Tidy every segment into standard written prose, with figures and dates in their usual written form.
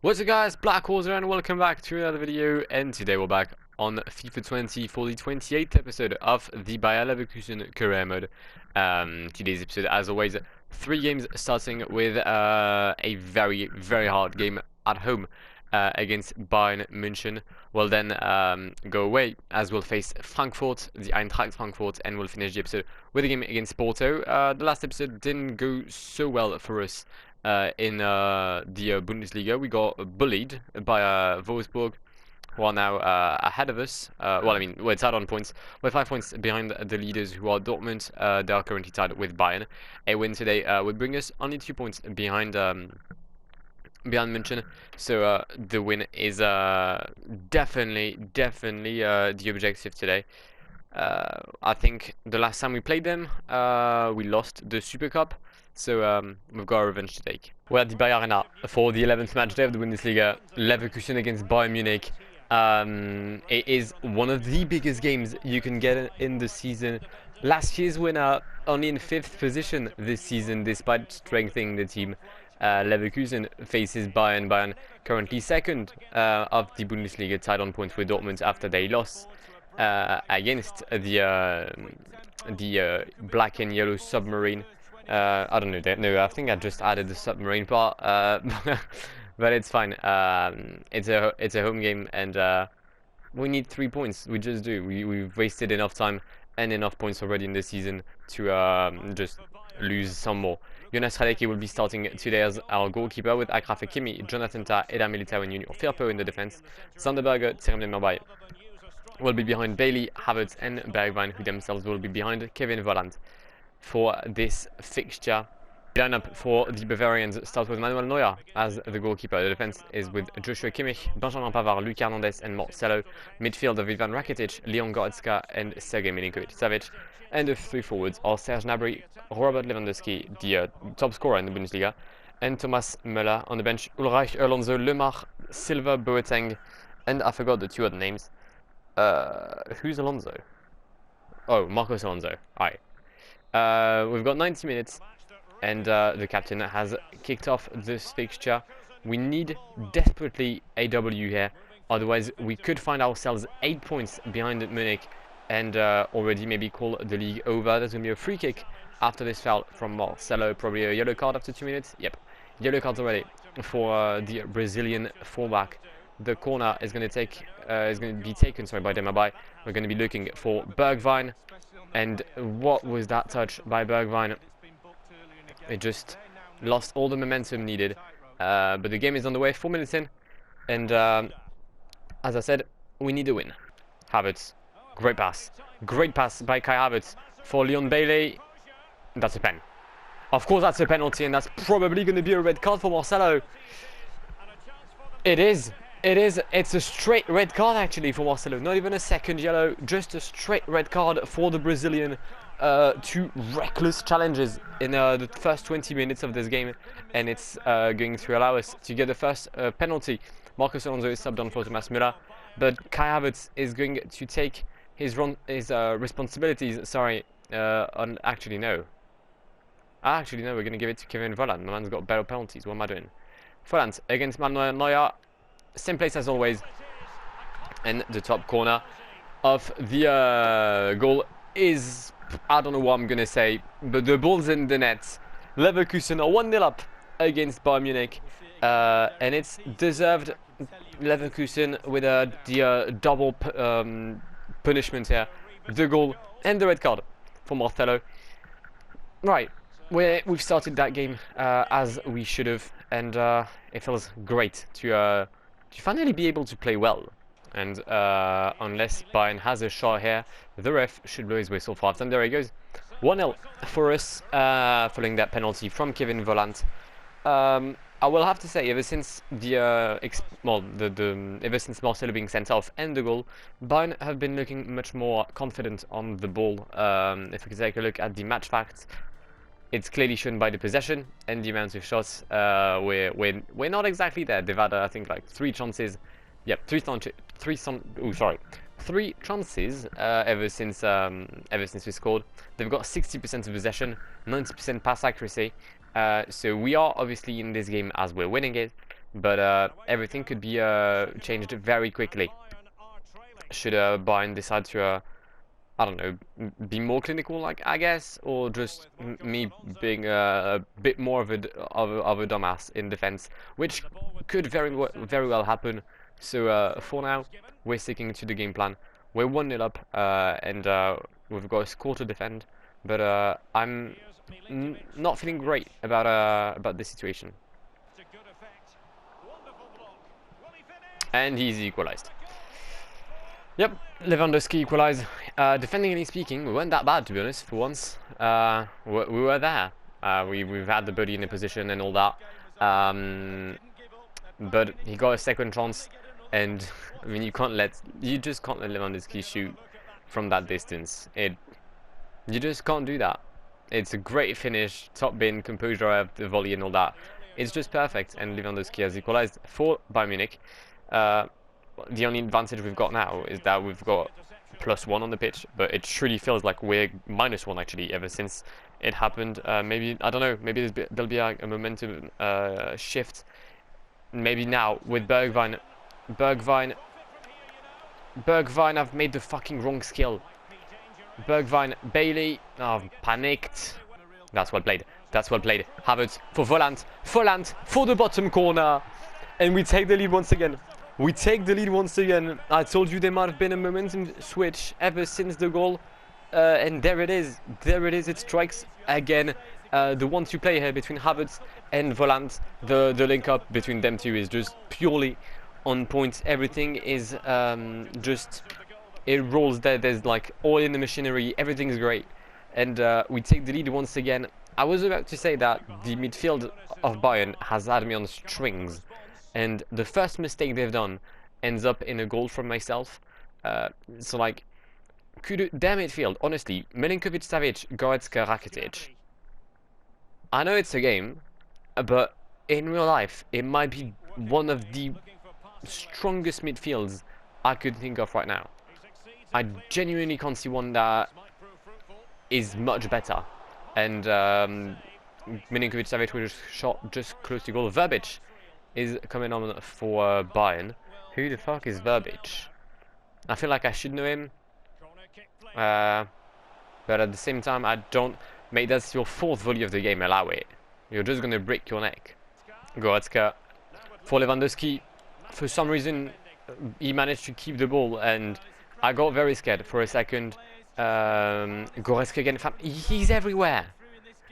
What's up guys, Blackwar here and welcome back to another video, and today we're back on FIFA 20 for the 28th episode of the Bayer Leverkusen career mode. Today's episode, as always, 3 games, starting with a very hard game at home against Bayern München. We'll then go away as we'll face Frankfurt, the Eintracht Frankfurt, and we'll finish the episode with a game against Porto. The last episode didn't go so well for us. In the Bundesliga, we got bullied by Wolfsburg, who are now ahead of us. We're tied on points. We're 5 points behind the leaders, who are Dortmund. They are currently tied with Bayern. A win today would bring us only 2 points behind München. So the win is definitely the objective today. I think the last time we played them, we lost the Super Cup. So we've got a revenge to take. We're at the Bayern Arena for the 11th match day of the Bundesliga. Leverkusen against Bayern Munich. It is one of the biggest games you can get in the season. Last year's winner only in 5th position this season, despite strengthening the team. Leverkusen faces Bayern. Bayern currently 2nd of the Bundesliga, tied on points with Dortmund after they lost against the black and yellow submarine. I don't know. No, I think I just added the submarine part, but it's fine. It's a home game, and we need 3 points. We just do. We've wasted enough time and enough points already in the season to just lose some more. Jonas Radeke will be starting today as our goalkeeper, with Akraf Hakimi, Jonathan Tah, Eder Militao and Junior Firpo in the defense. Sanderberger, Terem Demirbay will be behind Bailey, Havertz and Bergwijn, who themselves will be behind Kevin Volland for this fixture. The lineup for the Bavarians starts with Manuel Neuer as the goalkeeper. The defense is with Joshua Kimmich, Benjamin Pavard, Luc Hernandez and Marcelo. Midfield of Ivan Rakitic, Leon Goretzka and Sergej Milinkovic-Savic. And the 3 forwards are Serge Gnabry, Robert Lewandowski, the top scorer in the Bundesliga, and Thomas Müller. On the bench, Ulreich, Alonso, Lemar, Silva, Boateng, and I forgot the 2 other names. Who's Alonso? Oh, Marcos Alonso. Alright. We've got 90 minutes, and the captain has kicked off this fixture. We need desperately a W here, otherwise we could find ourselves 8 points behind Munich and already maybe call the league over. There's going to be a free kick after this foul from Marcelo, probably a yellow card after 2 minutes. Yep, yellow cards already for the Brazilian fullback. The corner is going to be taken by Demirbay. We're going to be looking for Bergwijn. And what was that touch by Bergwijn? It just lost all the momentum needed. But the game is on the way, 4 minutes in. And as I said, we need a win. Havertz, great pass. Great pass by Kai Havertz for Leon Bailey. That's a pen. Of course that's a penalty, and that's probably going to be a red card for Marcelo. It is. It's a straight red card actually for Marcelo. Not even a second yellow, just a straight red card for the Brazilian. 2 reckless challenges in the first 20 minutes of this game, and it's going to allow us to get the first penalty. Marcos Alonso is subbed on for Thomas Müller, but Kai Havertz is going to take his responsibilities. Actually no, we're going to give it to Kevin Volland. The man's got better penalties. What am I doing? Volland against Manuel Neuer. Same place as always, and the top corner of the goal is, I don't know what I'm gonna say, but the ball's in the net. Leverkusen are 1-0 up against Bayern Munich, and it's deserved. Leverkusen with the double punishment here, the goal and the red card for Marcelo. Right, we've started that game as we should have, and it feels great to finally be able to play well. And unless Bayern has a shot here, the ref should blow his whistle for half-time. There he goes, 1-0 for us, following that penalty from Kevin Volland. I will have to say, ever since ever since Marcelo being sent off and the goal, Bayern have been looking much more confident on the ball. If we can take a look at the match facts, it's clearly shown by the possession and the amount of shots. We're not exactly there. They've had, I think, like 3 chances. Yep, 3 chances ever since we scored. They've got 60% of possession, 90% pass accuracy. So we are obviously in this game as we're winning it. but everything could be changed very quickly. Should Bayern decide to, I don't know, be more clinical, like I guess, or just me being a bit more of a dumbass in defense, which could very well happen. So for now, we're sticking to the game plan. We're 1-0 up, and we've got a score to defend. But I'm not feeling great about this situation. And he's equalized. Yep, Lewandowski equalized. Defendingly speaking, we weren't that bad, to be honest, for once. We were there. We've had the body in a position and all that. But he got a second chance, and I mean, you just can't let Lewandowski shoot from that distance. You just can't do that. It's a great finish, top bin, composure of the volley and all that. It's just perfect, and Lewandowski has equalized for Bayern Munich. The only advantage we've got now is that we've got +1 on the pitch, but it truly feels like we're -1 actually ever since it happened. Maybe, I don't know, maybe there'll be a momentum shift. Maybe now with Bergwijn. Bergwijn, I've made the fucking wrong skill. Bergwijn, Bailey, oh, panicked. That's well played. That's well played. Havertz for Volland. Volland for the bottom corner. And we take the lead once again. We take the lead once again. I told you there might have been a momentum switch ever since the goal. And there it is. There it is. It strikes again. The 1-2 play here between Havertz and Volland. The link up between them two is just purely on point. Everything is just... It rolls there. There's like oil in the machinery. Everything is great. And we take the lead once again. I was about to say that the midfield of Bayern has had me on strings. And the first mistake they've done ends up in a goal from myself. So like, their midfield, honestly, Milinkovic, Savic, Goretzka, Rakitic. I know it's a game, but in real life, it might be one of the strongest midfields I could think of right now. I genuinely can't see one that is much better. And Milinkovic, Savic was shot just close to goal. Verbic is coming on for Bayern. Who the fuck is Verbic? I feel like I should know him. But at the same time, I don't. Mate, that's your 4th volley of the game, allow it. You're just gonna break your neck. Goretzka for Lewandowski. For some reason, he managed to keep the ball, and I got very scared for a second. Goretzka again, he's everywhere.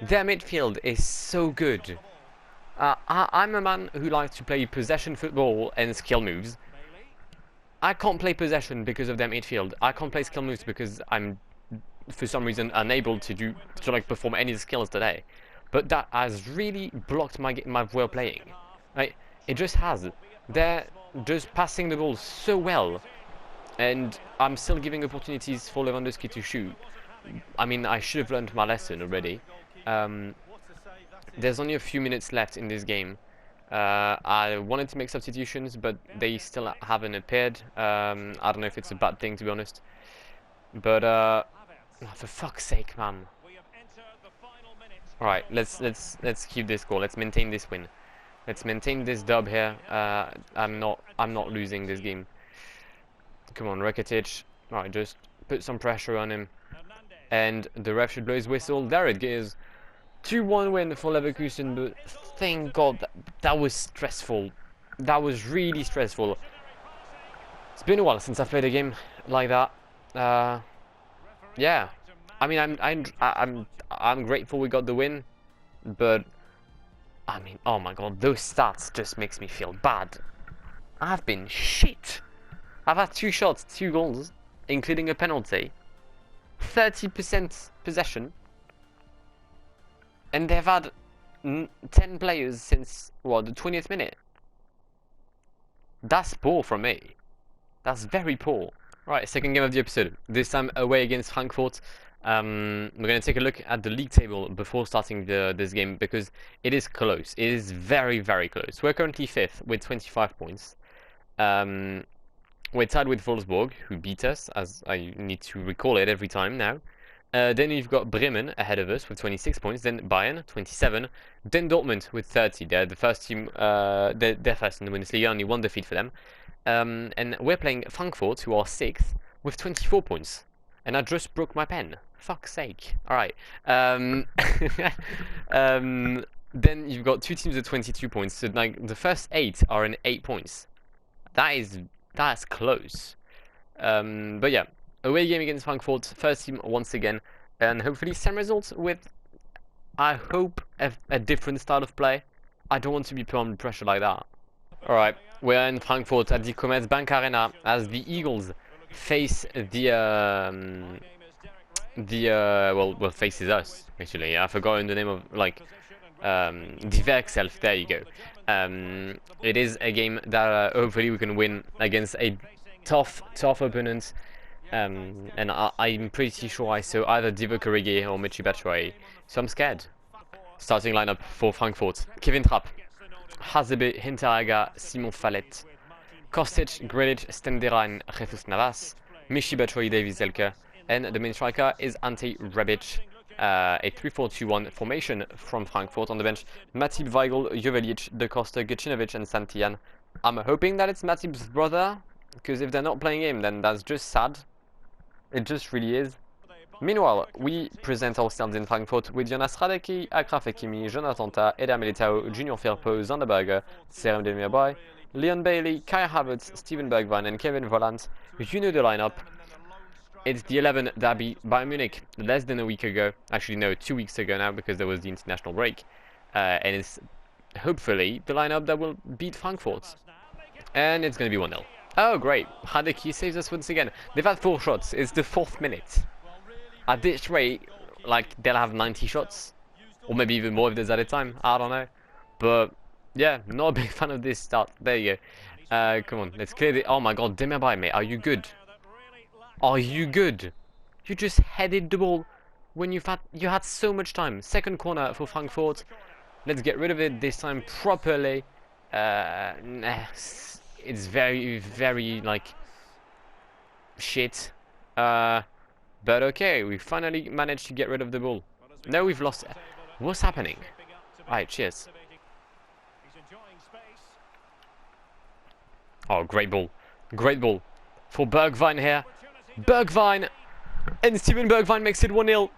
Their midfield is so good. I'm a man who likes to play possession football and skill moves. I can't play possession because of their midfield. I can't play skill moves because I'm, for some reason, unable to perform any skills today. But that has really blocked my way of playing. Like, it just has. They're just passing the ball so well, and I'm still giving opportunities for Lewandowski to shoot. I mean, I should have learned my lesson already. There's only a few minutes left in this game. I wanted to make substitutions, but they still haven't appeared. I don't know if it's a bad thing, to be honest. But for fuck's sake, man. All right, let's keep this goal. Let's maintain this win. Let's maintain this dub here. I'm not losing this game. Come on, Rakitic. All right, just put some pressure on him, and the ref should blow his whistle. There it is. 2-1 win for Leverkusen, but thank God that was stressful. That was really stressful. It's been a while since I've played a game like that. Yeah, I mean, I'm grateful we got the win, but I mean, oh my God, those stats just makes me feel bad. I've been shit. I've had 2 shots, 2 goals, including a penalty. 30% possession. And they've had 10 players since, what, the 20th minute? That's poor from me. That's very poor. Right, second game of the episode. This time away against Frankfurt. We're going to take a look at the league table before starting this game, because it is close. It is very, very close. We're currently 5th with 25 points. We're tied with Wolfsburg, who beat us, as I need to recall it every time now. Then you've got Bremen ahead of us with 26 points, then Bayern 27, then Dortmund with 30. They're the first team, they're first in the Bundesliga, only one defeat for them. And we're playing Frankfurt, who are 6th, with 24 points. And I just broke my pen. Fuck's sake. Alright. Then you've got two teams with 22 points. So like the first 8 are in 8 points. That's close. But yeah, away game against Frankfurt, first team once again, and hopefully same results with, I hope, a different style of play. I don't want to be put under pressure like that. Alright, we're in Frankfurt at the Commerzbank Arena as the Eagles face well, faces us, actually. I've forgotten the name of, like, LEVERKUSEN, there you go. It is a game that hopefully we can win against a tough opponent. And I'm pretty sure I saw either Divock Origi or Michy Batshuayi, so I'm scared. Starting lineup for Frankfurt: Kevin Trapp, Hazebe, Hinteregger, Simon Fallet, Kostic, Grilic, Stendera, and Jesus Navas, Michy Batshuayi, Davies Zelke, and the main striker is Ante Rebic. A 3-4-2-1 formation from Frankfurt. On the bench, Matip, Weigl, Jovelic, De Costa, Gacinovic, and Santillan. I'm hoping that it's Matip's brother, because if they're not playing him, then that's just sad. It just really is. Meanwhile, we present ourselves in Frankfurt with Jonas Radecki, Achraf Hakimi, Jonathan Tah, Eder Militao, Junior Firpo, Sander Berge, Serem Demirbay, Leon Bailey, Kai Havertz, Steven Bergwijn, and Kevin Volland. You know the lineup. It's the 11 that beat Bayern Munich less than a week ago. Actually, no, 2 weeks ago now, because there was the international break. And it's hopefully the lineup that will beat Frankfurt. And it's going to be 1-0. Oh, great. Radecki saves us once again. They've had 4 shots. It's the 4th minute. At this rate, like, they'll have 90 shots. Or maybe even more if there's at a time. I don't know. But, yeah, not a big fan of this start. There you go. Come on, let's clear the... Oh my god, Demirbay, mate. Are you good? Are you good? You just headed the ball when you had so much time. Second corner for Frankfurt. Let's get rid of it this time properly. It's very like shit. But okay, we finally managed to get rid of the ball. Now we've lost. What's happening? Alright, cheers. Oh, great ball. Great ball for Bergwijn here. Bergwijn, and Steven Bergwijn makes it 1-0.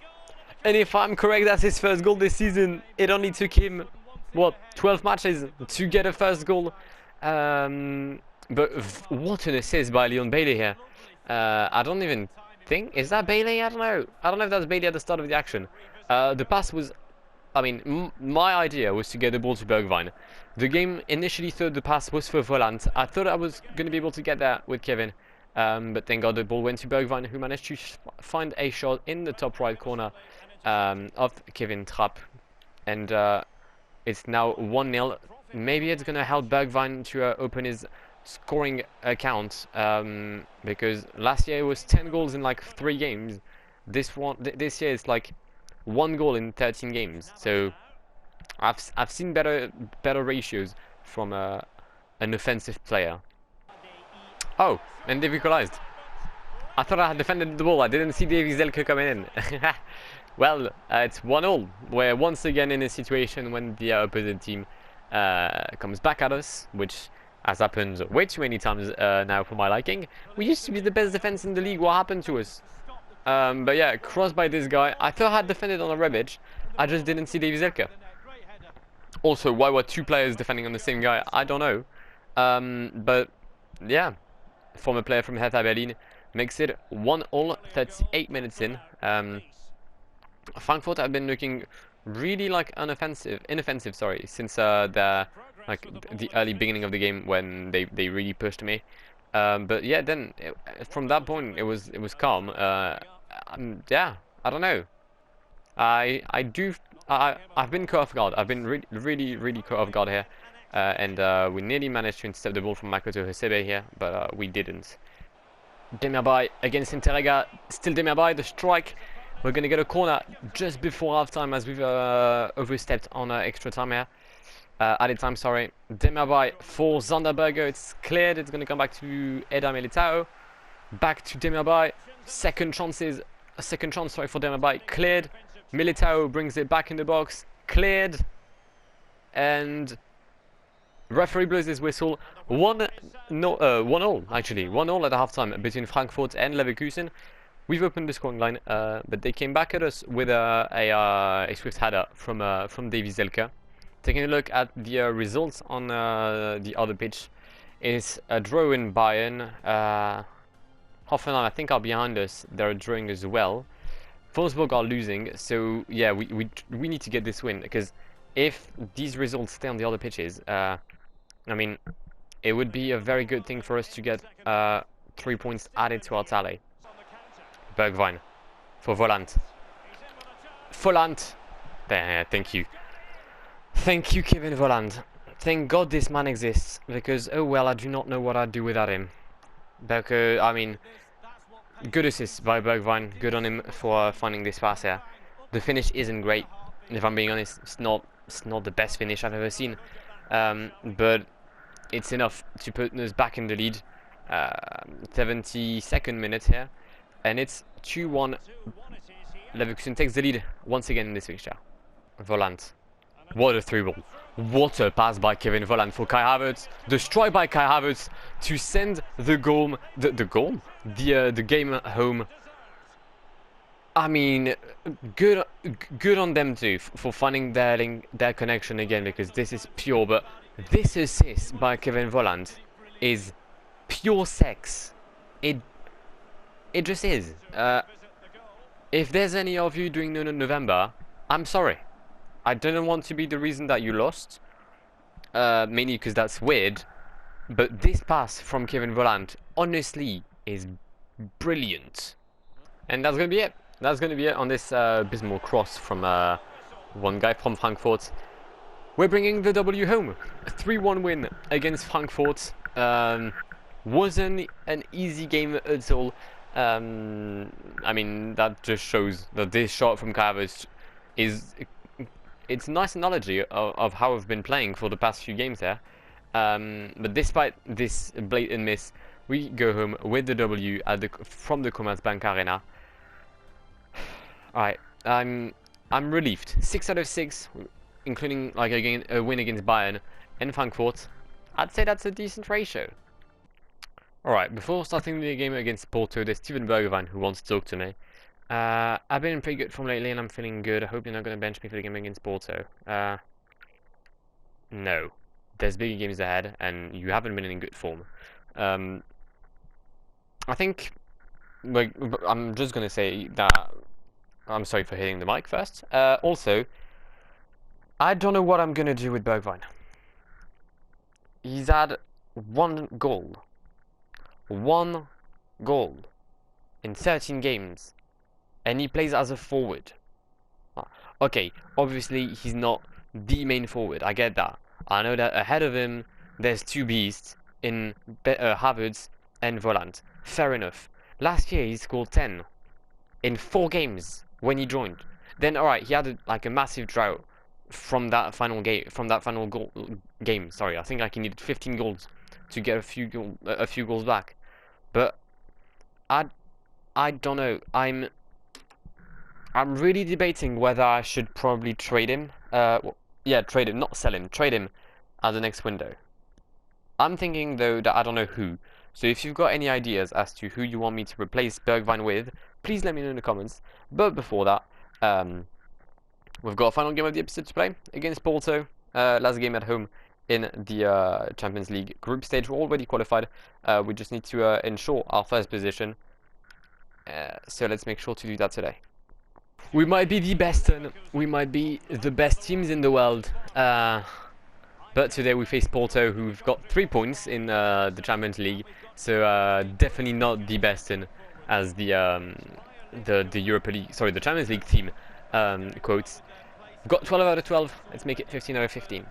And if I'm correct, that's his first goal this season. It only took him, what, 12 matches to get a first goal. But what an assist by Leon Bailey here. I don't even think, is that Bailey? I don't know. I don't know if that's Bailey at the start of the action. The pass was, I mean, my idea was to get the ball to Bergwijn. The game initially thought the pass was for Volland. I thought I was going to be able to get that with Kevin. But thank God the ball went to Bergwijn, who managed to find a shot in the top right corner of Kevin Trapp. And it's now 1-0. Maybe it's going to help Bergwijn to open his scoring account. Because last year it was 10 goals in like 3 games. This year it's like 1 goal in 13 games. So I've seen better ratios from an offensive player. Oh, and they've equalized. I thought I had defended the ball. I didn't see Davies Zelke coming in. Well, it's 1-0. We're once again in a situation when the opposite team comes back at us, which has happened way too many times now for my liking. We used to be the best defense in the league. What happened to us? But yeah, crossed by this guy. I thought I had defended on a Rebic. I just didn't see Davies Zelke. Also, why were 2 players defending on the same guy? I don't know. But yeah. Former player from Hertha Berlin makes it 1-0, 38 minutes in. Frankfurt have been looking really like inoffensive, sorry, since the early beginning of the game when they really pushed me. But yeah, then from that point it was calm. Yeah, I don't know. I've been caught off guard. I've been really caught off guard here. And we nearly managed to intercept the ball from Makoto Hasebe here, but we didn't. Demirbay against Hinteregger. Still Demirbay, the strike. We're going to get a corner just before halftime as we've overstepped on extra time here. Added time, sorry. Demirbay for Sander Berge. It's cleared. It's going to come back to Eder Militao. Back to Demirbay. Second chances a second chance, sorry, for Demabai. Cleared. Militao brings it back in the box. Cleared. And referee blows his whistle. 1-0 actually. 1-0 at halftime between Frankfurt and Leverkusen. We've opened the scoring line, but they came back at us with a swift header from Davy Zelka. Taking a look at the results on the other pitch, is a draw in Bayern. Hoffenheim, I think, are behind us. They're drawing as well. Wolfsburg are losing, so yeah, we need to get this win, because if these results stay on the other pitches, I mean, it would be a very good thing for us to get 3 points added to our tally. Bergwijn for Volant. Volant. There, thank you. Thank you, Kevin Volant. Thank God this man exists, because, oh well, I do not know what I'd do without him. Because, I mean, good assist by Bergwijn. Good on him for finding this pass here. The finish isn't great, if I'm being honest. It's not the best finish I've ever seen. But it's enough to put us back in the lead. 72nd minute here. And it's 2-1. Leverkusen takes the lead once again in this fixture. Volant. What a through ball. What a pass by Kevin Volant for Kai Havertz. The strike by Kai Havertz to send the goal, the game home. I mean, good on them too for finding their connection again, because this is pure. But this assist by Kevin Volant is pure sex. It just is. If there's any of you doing November, I'm sorry. I didn't want to be the reason that you lost, mainly because that's weird, but this pass from Kevin Volant, honestly, is brilliant. And that's going to be it. That's going to be it on this abysmal cross from one guy from Frankfurt. We're bringing the W home. A 3-1 win against Frankfurt. Wasn't an easy game at all. I mean, that just shows that this shot from Havertz is... It's a nice analogy of how I've been playing for the past few games there. But despite this blatant miss, we go home with the W from the Commerzbank Arena. Alright, I'm relieved. 6 out of 6, including like a win against Bayern and Frankfurt. I'd say that's a decent ratio. Alright, before starting the game against Porto, there's Steven Bergwijn who wants to talk to me. I've been in pretty good form lately and I'm feeling good. I hope you're not going to bench me for the game against Porto. No. There's bigger games ahead and you haven't been in good form. I think... Like, I'm just going to say that... I'm sorry for hitting the mic first. Also, I don't know what I'm going to do with Bergwijn. He's had 1 goal. 1 goal in 13 games. And he plays as a forward. Okay, obviously he's not the main forward. I get that. I know that ahead of him there's 2 beasts in Havertz and Volant. Fair enough. Last year he scored 10 in 4 games when he joined. Then alright, he had a massive drought from that final game. Sorry, I think he needed 15 goals to get a few goals back. But I don't know. I'm really debating whether I should probably trade him. Yeah, trade him, not sell him. Trade him at the next window. I'm thinking though that I don't know who. So if you've got any ideas as to who you want me to replace Bergwijn with, please let me know in the comments. But before that, we've got a final game of the episode to play against Porto. Last game at home in the Champions League group stage. We're already qualified. We just need to ensure our first position. So let's make sure to do that today. We might be the best, and we might be the best teams in the world. But today we face Porto, who've got 3 points in the Champions League. So definitely not the best in, as the Europa League, sorry, the Champions League team quotes. We've got 12 out of 12. Let's make it 15 out of 15.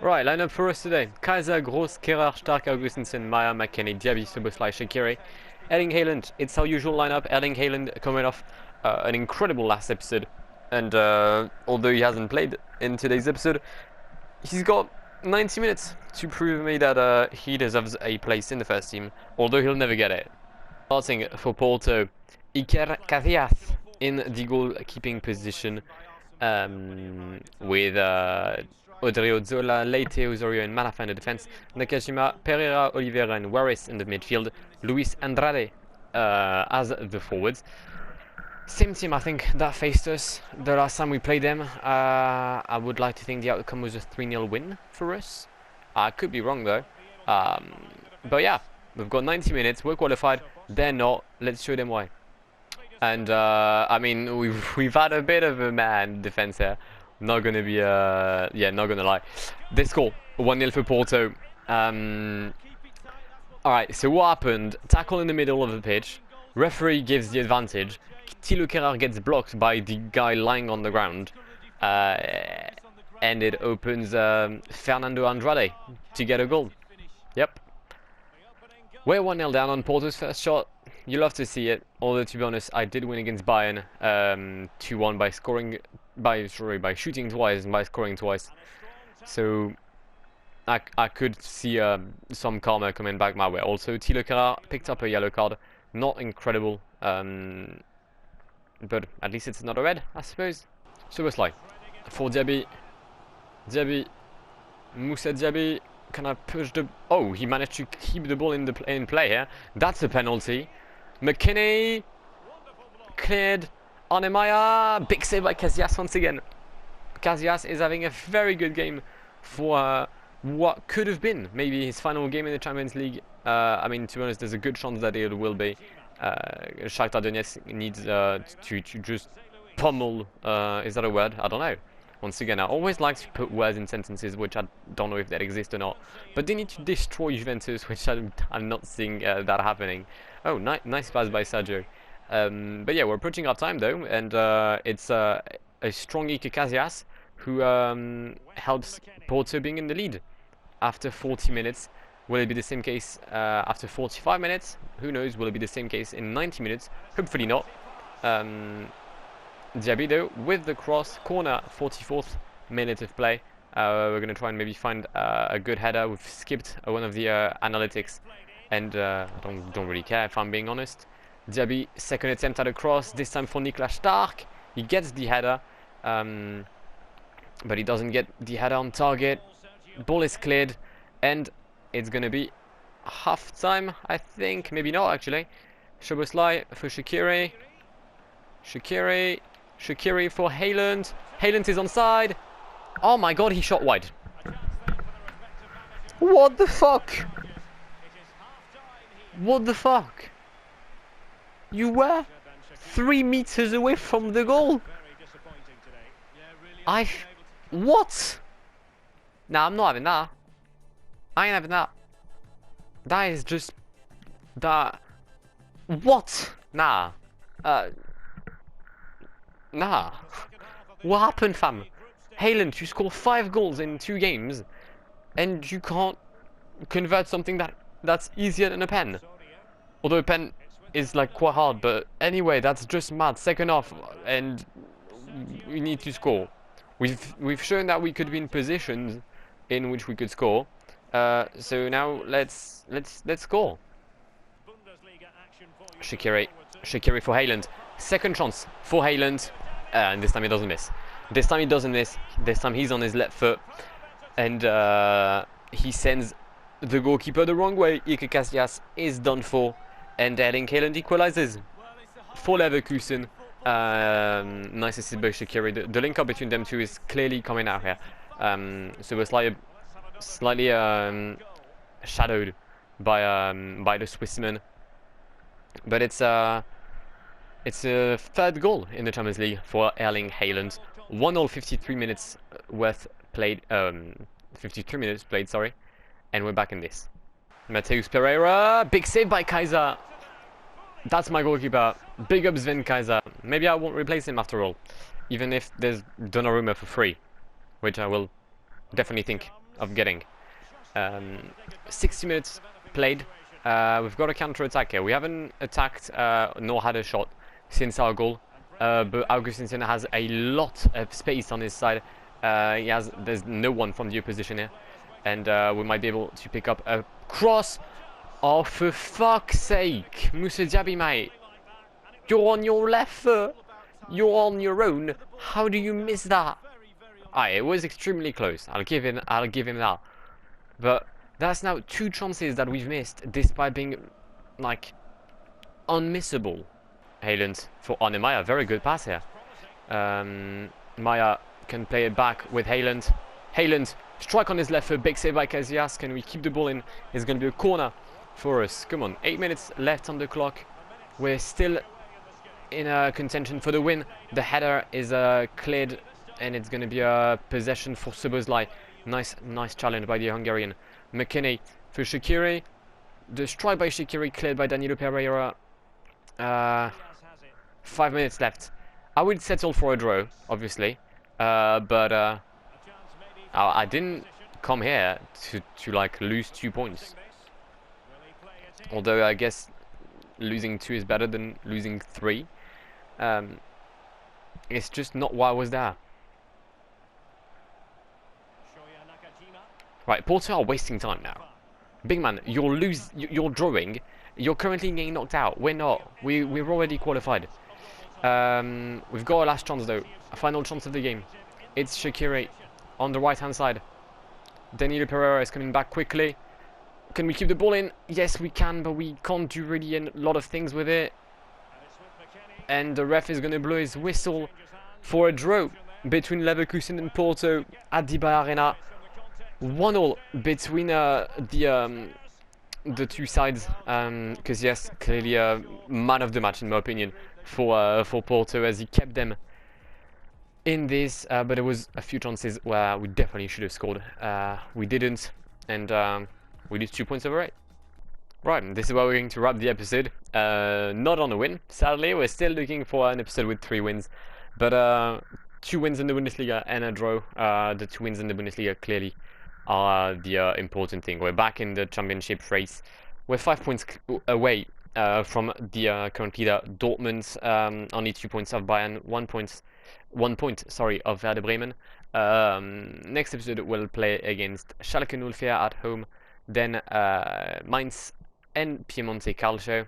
Right, lineup for us today: Kaiser, Gross, Kerr, Stark, Augustensen, Maya, McKennie, Diaby, Soboslai, Shaqiri, Erling Haaland. It's our usual lineup. Erling Haaland coming off an incredible last episode, and although he hasn't played in today's episode, he's got 90 minutes to prove me that he deserves a place in the first team, although he'll never get it. Starting for Porto Iker Casillas in the goalkeeping position, with Odrio Zola, Leite, Osorio and Malafa in the defense, Nakajima, Pereira, Oliveira and Waris in the midfield, Luis Andrade as the forwards. Same team, I think, that faced us the last time we played them. I would like to think the outcome was a 3-0 win for us. I could be wrong though. But yeah, we've got 90 minutes, we're qualified, they're not, let's show them why. And I mean, we've had a bit of a man defense here. Not gonna be yeah, not gonna lie. They score 1-0 for Porto. Alright, so what happened? Tackle in the middle of the pitch. Referee gives the advantage. Thilo Kehrer gets blocked by the guy lying on the ground. And it opens Fernando Andrade to get a goal. Yep. We're 1-0 down on Porto's first shot. You love to see it. Although to be honest, I did win against Bayern 2-1 by shooting twice and by scoring twice. So I could see some karma coming back my way. Also, Thilo Kehrer picked up a yellow card. Not incredible, but at least it's not a red, I suppose. So it's like for Diaby, Moussa Diaby. Can I push the? Oh, he managed to keep the ball in play here. That's a penalty. McKinney cleared. Anemaya, big save by Casillas once again. Casillas is having a very good game for what could have been maybe his final game in the Champions League. I mean, to be honest, there's a good chance that it will be. Shakhtar Donetsk needs to just pummel. Is that a word? I don't know. Once again, I always like to put words in sentences which I don't know if that exist or not. But they need to destroy Juventus, which I'm not seeing that happening. Oh, nice pass by Sergio. But yeah, we're approaching our time though, and it's a strong Iker Casillas who helps Porto being in the lead after 40 minutes. Will it be the same case after 45 minutes? Who knows? Will it be the same case in 90 minutes? Hopefully not. Diaby though with the cross, corner, 44th minute of play. We're going to try and maybe find a good header. We've skipped one of the analytics, and I don't really care if I'm being honest. Diaby, second attempt at a cross, this time for Niklas Stark. He gets the header, but he doesn't get the header on target. Ball is cleared, and it's going to be half time, I think. Maybe not, actually. Szoboszlai for Shaqiri. Shaqiri for Haaland. Haaland is onside. Oh my god, he shot wide. What the fuck? What the fuck? You were 3 meters away from the goal. What? Nah, I'm not having that. I ain't having that. That is just... That... What? Nah. Nah. What happened, fam? Haaland, you score 5 goals in 2 games, and you can't convert something that's easier than a pen. Although a pen is like quite hard, but anyway, that's just mad. Second half, and we need to score. We've shown that we could be in positions in which we could score. So now let's score. Shaqiri for Haaland. Second chance for Haaland, and this time he doesn't miss. This time he's on his left foot, and he sends the goalkeeper the wrong way. Iker Casillas is done for, and Erling Haaland equalizes for Leverkusen. Nice assist by Shaqiri. The link up between them two is clearly coming out here. So we're slightly shadowed by the Swissman, but it's a third goal in the Champions League for Erling Haaland. 1-0, 53 minutes worth played. 53 minutes played, sorry, and we're back in this. Mateus Pereira, big save by Kaiser. That's my goalkeeper. Big up Sven Kaiser. Maybe I won't replace him after all, even if there's Donnarumma for free, which I will definitely think of getting. 60 minutes played. We've got a counter-attack here. We haven't attacked nor had a shot since our goal, but Augustinson has a lot of space on his side. There's no one from the opposition here, and we might be able to pick up a cross. Oh, for fuck's sake, Moussa Diaby, mate. You're on your left foot. You're on your own. How do you miss that? It was extremely close. I'll give him that. But that's now 2 chances that we've missed, despite being like unmissable. Haaland for Maya. Very good pass here. Maya can play it back with Haaland. Haaland strike on his left foot. Big save by Casillas. Can we keep the ball in? It's going to be a corner for us. Come on. 8 minutes left on the clock. We're still in a contention for the win. The header is cleared, and it's going to be a possession for Szoboszlai. Nice challenge by the Hungarian. McKinney for Shaqiri. The strike by Shaqiri cleared by Danilo Pereira. 5 minutes left. I would settle for a draw, obviously, but I didn't come here to like lose 2 points. Although I guess losing 2 is better than losing 3. It's just not why I was there. Right, Porto are wasting time now. Big man, you're drawing. You're currently getting knocked out. We're not. We're already qualified. We've got a last chance though. A final chance of the game. It's Shaqiri on the right hand side. Danilo Pereira is coming back quickly. Can we keep the ball in? Yes, we can, but we can't do really a lot of things with it. And the ref is going to blow his whistle for a draw between Leverkusen and Porto at the BAYER Arena. 1-1 between the 2 sides. Because yes, clearly a man of the match in my opinion for Porto, as he kept them in this. But there was a few chances where we definitely should have scored. We didn't, and we lose 2 points over 8. Right, this is where we're going to wrap the episode. Not on a win, sadly. We're still looking for an episode with 3 wins. But 2 wins in the Bundesliga and a draw. The 2 wins in the Bundesliga clearly are the important thing. We're back in the championship race. We're 5 points away from the current leader, Dortmund. Only 2 points of Bayern, 1 point of Werder Bremen. Next episode we'll play against Schalke 04 at home. Then Mainz and Piemonte Calcio,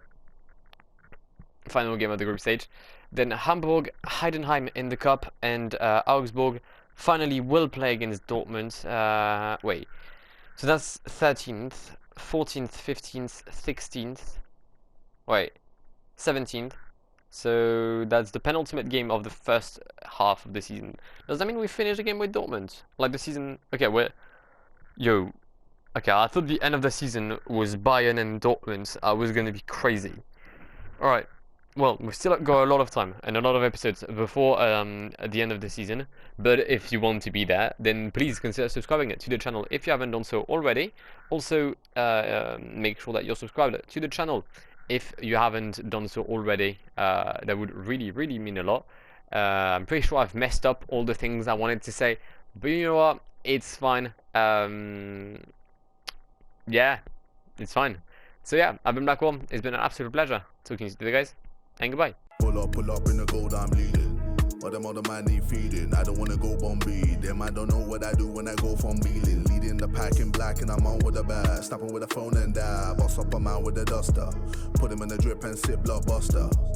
final game of the group stage. Then Hamburg, Heidenheim in the cup, and Augsburg finally will play against Dortmund. Wait, so that's 13th, 14th, 15th, 16th, wait, 17th. So that's the penultimate game of the first half of the season. Does that mean we finish the game with Dortmund? Like the season, okay, okay, I thought the end of the season was Bayern and Dortmund. I was going to be crazy. Alright, well, we've still got a lot of time and a lot of episodes before the end of the season. But if you want to be there, then please consider subscribing to the channel if you haven't done so already. Also, make sure that you're subscribed to the channel if you haven't done so already. That would really, really mean a lot. I'm pretty sure I've messed up all the things I wanted to say. But you know what? It's fine. Yeah, it's fine. So yeah, I've been Blackwar. It's been an absolute pleasure talking to you guys, and goodbye. Pull up in the gold, I'm leading. But them other man need feeding. I don't wanna go Bombay. Them I don't know what I do when I go from Beeling. Leading the pack in black and I'm on with a bat. Snapping with a phone and die. Boss up a man with a duster. Put him in the drip and sip blockbuster.